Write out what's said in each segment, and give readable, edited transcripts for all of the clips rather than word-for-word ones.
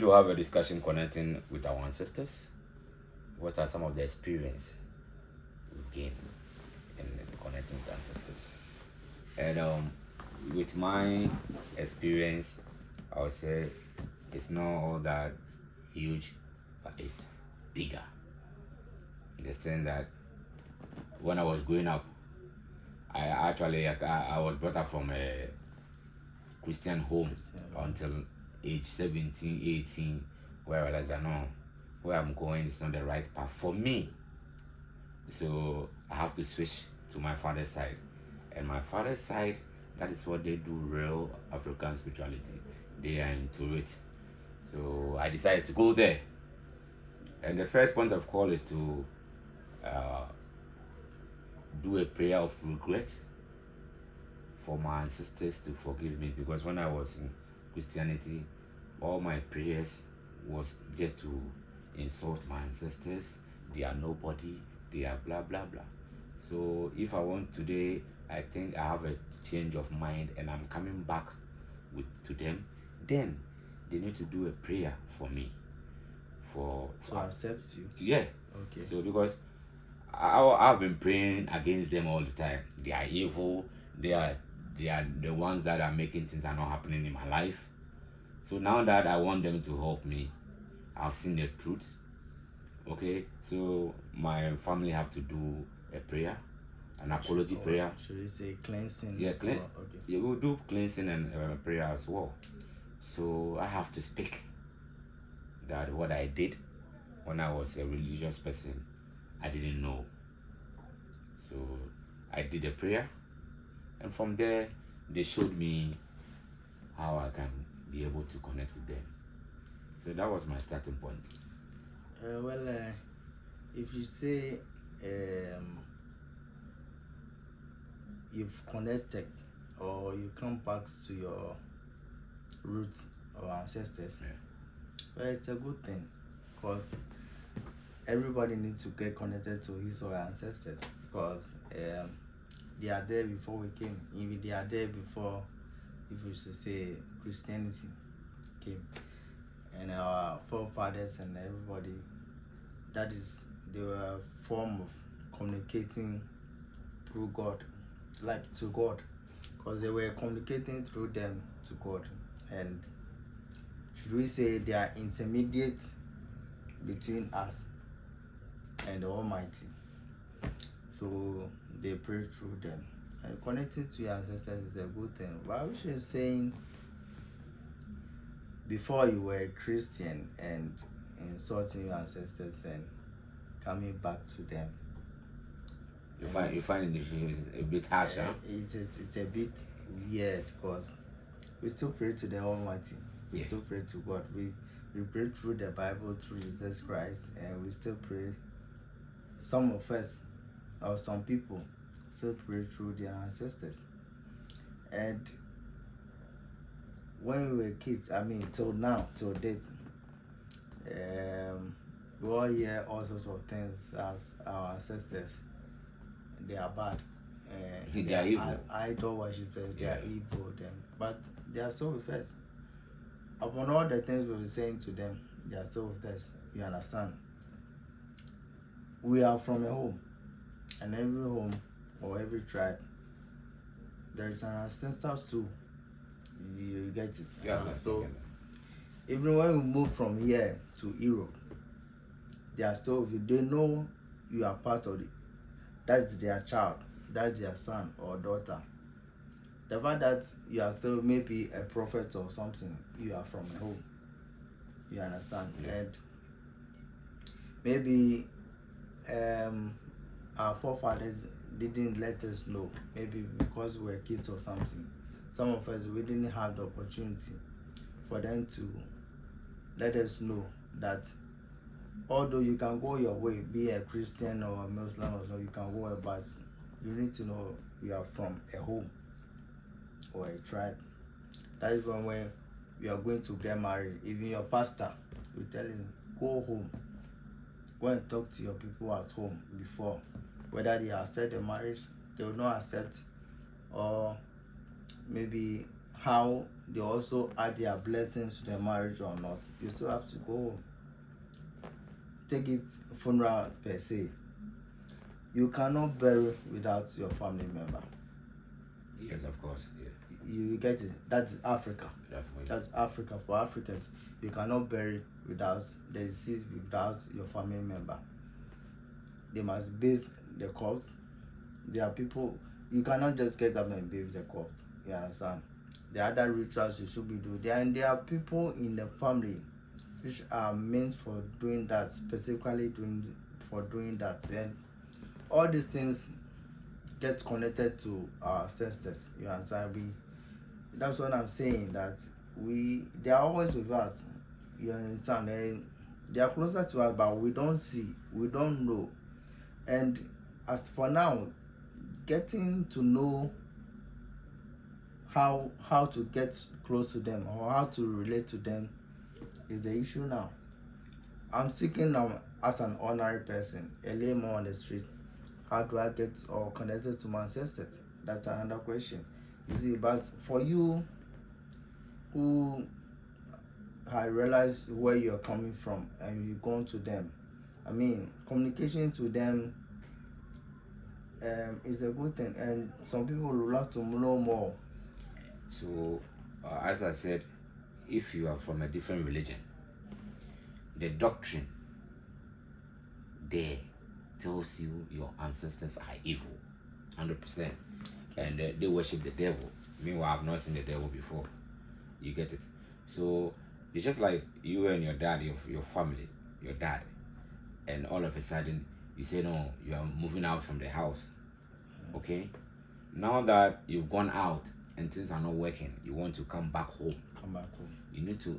To have a discussion connecting with our ancestors. What are some of the experience we've gained in connecting with ancestors? And with my experience, I would say it's not all that huge, but it's bigger. In the sense that when I was growing up, I was brought up from a Christian home until age 17, 18, where I realized that no, where I'm going is not the right path for me. So I have to switch to my father's side. And my father's side, that is what they do, real African spirituality. They are into it. So I decided to go there. And the first point of call is to uh, do a prayer of regret for my ancestors to forgive me, because when I was in Christianity, all my prayers was just to insult my ancestors. They are nobody, they are blah blah blah. So if I want today, I think I have a change of mind and I'm coming back to them, then they need to do a prayer for me to accept you. Yeah. Okay. So because I've been praying against them all the time. They are evil. They are the ones that are making things are not happening in my life. So now that I want them to help me, I've seen the truth. Okay, so my family have to do a prayer, an apology prayer. Should we say cleansing? Yeah, Okay. Yeah, we'll do cleansing and prayer as well. So I have to speak that what I did when I was a religious person, I didn't know. So I did a prayer, and from there they showed me how I can be able to connect with them. So that was my starting point. If you say you've connected or you come back to your roots or ancestors, well, it's a good thing, because everybody needs to get connected to his or her ancestors, because they are there before we came. Even they are there before, if we should say, Christianity came. And our forefathers and everybody, that is, they were a form of communicating through God, like to God, because they were communicating through them to God. And should we say they are intermediate between us and the Almighty. So they pray through them. And connecting to your ancestors is a good thing. But I wish you were saying before you were a Christian and insulting your ancestors and coming back to them. You find it a bit harsh, huh? It's a bit weird, because we still pray to the Almighty. We still pray to God. We pray through the Bible, through Jesus Christ, and we still pray. Some of us, or some people, still pray through their ancestors. And when we were kids, I mean, till now, till date, we all hear all sorts of things as our ancestors. They are bad. They are evil. Idol worshippers, they are evil. But they are still with us. Upon all the things we were saying to them, they are still with us. You understand? We are from a home, and every home or every tribe, there is an ancestor too. You get it? Yeah. So even when we move from here to Europe, they are still with you. They know you are part of it. That's their child, that's their son or daughter. The fact that you are still maybe a prophet or something, you are from a home. You understand? Yeah. And maybe our forefathers didn't let us know, maybe because we were kids or something. Some of us, we didn't have the opportunity for them to let us know that although you can go your way, be a Christian or a Muslim or so, you can go, but you need to know you are from a home or a tribe. That is when you are going to get married. Even your pastor will tell you, go home. Go and talk to your people at home before. Whether they accept the marriage, they will not accept, or maybe how they also add their blessings to the marriage or not, you still have to go home. Take it funeral per se. You cannot bury without your family member. Yes, of course. Yeah. You get it? That's Africa. Definitely. That's Africa. For Africans, you cannot bury without the deceased, without your family member. They must bathe the corpse. There are people, you cannot just get up and bathe the corpse. You understand? The other rituals you should be doing. And there are people in the family which are meant for doing that, specifically for doing that. And all these things get connected to our ancestors. You understand? That's what I'm saying, that they are always with us. You understand? And they are closer to us, but we don't see, we don't know. And as for now, getting to know how to get close to them or how to relate to them is the issue now. I'm speaking now as an ordinary person, a layman on the street. How do I get or connected to my ancestors? That's another question. You see, but for you who have realized where you're coming from and you've gone to them, I mean, communication to them is a good thing, and some people would love to know more. So, as I said, if you are from a different religion, the doctrine there tells you your ancestors are evil, 100%, and they worship the devil. Meanwhile, I've not seen the devil before. You get it? So it's just like you and your dad, your family, your dad, and all of a sudden you say no, you are moving out from the house. Okay, now that you've gone out and things are not working, you want to come back home. You need to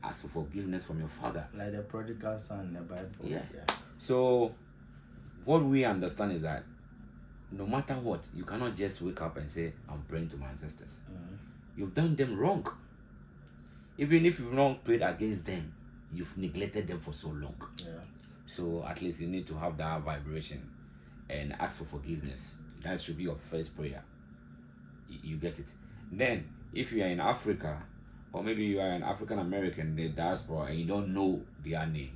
ask for forgiveness from your father, like the prodigal son in the Bible. Yeah. So what we understand is that no matter what, you cannot just wake up and say, I'm praying to my ancestors. You've done them wrong. Even if you've not prayed against them, you've neglected them for so long. So at least you need to have that vibration and ask for forgiveness. That should be your first prayer. You get it? Then if you are in Africa, or maybe you are an African American in the diaspora and you don't know their name,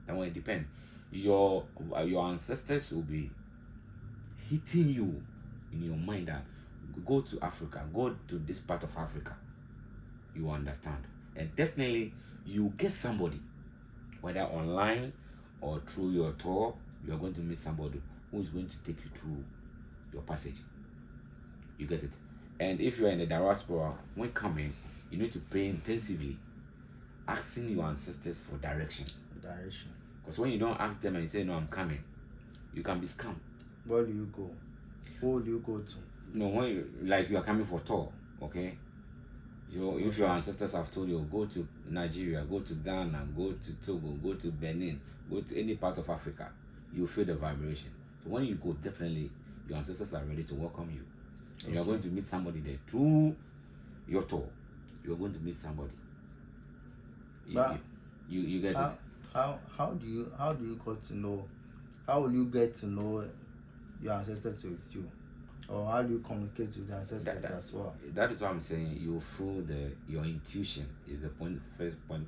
then it depends. Your ancestors will be hitting you in your mind that go to Africa, go to this part of Africa. You understand? And definitely you get somebody, whether online or through your tour, you are going to meet somebody who is going to take you through your passage. You get it? And if you are in the diaspora, when coming, you need to pray intensively, asking your ancestors for direction. Because when you don't ask them and you say, no, I'm coming, you can be scammed. Where do you go? Who will you go to? No, when you are coming for tour, okay? If your ancestors have told you, go to Nigeria, go to Ghana, go to Togo, go to Benin, go to any part of Africa, you feel the vibration. So when you go, definitely your ancestors are ready to welcome you. And you are going to meet somebody there through your tour. You are going to meet somebody. You get it? How do you go to know? How will you get to know your ancestors with you? Or how do you communicate with the ancestors as well? That is what I'm saying. You feel your intuition is the first point.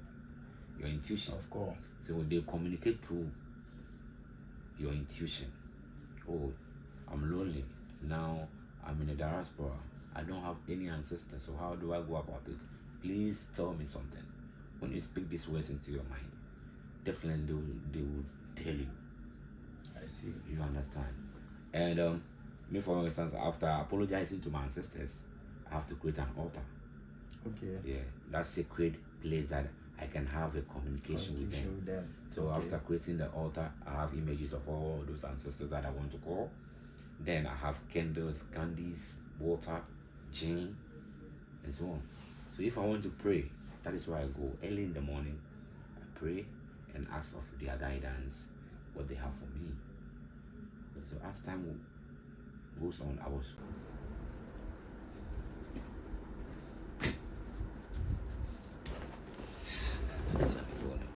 Your intuition. Of course. So they communicate through your intuition. Oh, I'm lonely. Now I'm in a diaspora. I don't have any ancestors. So how do I go about it? Please tell me something. When you speak these words into your mind, definitely they will tell you. I see. You understand? And me, for instance, after apologizing to my ancestors, I have to create an altar. Okay. Yeah, that's sacred place that I can have a communication with them. So after creating the altar, I have images of all those ancestors that I want to call. Then I have candles, candies, water, gin, and so on. So if I want to pray, that is where I go early in the morning. I pray and ask of their guidance, what they have for me. So as time goes on, I was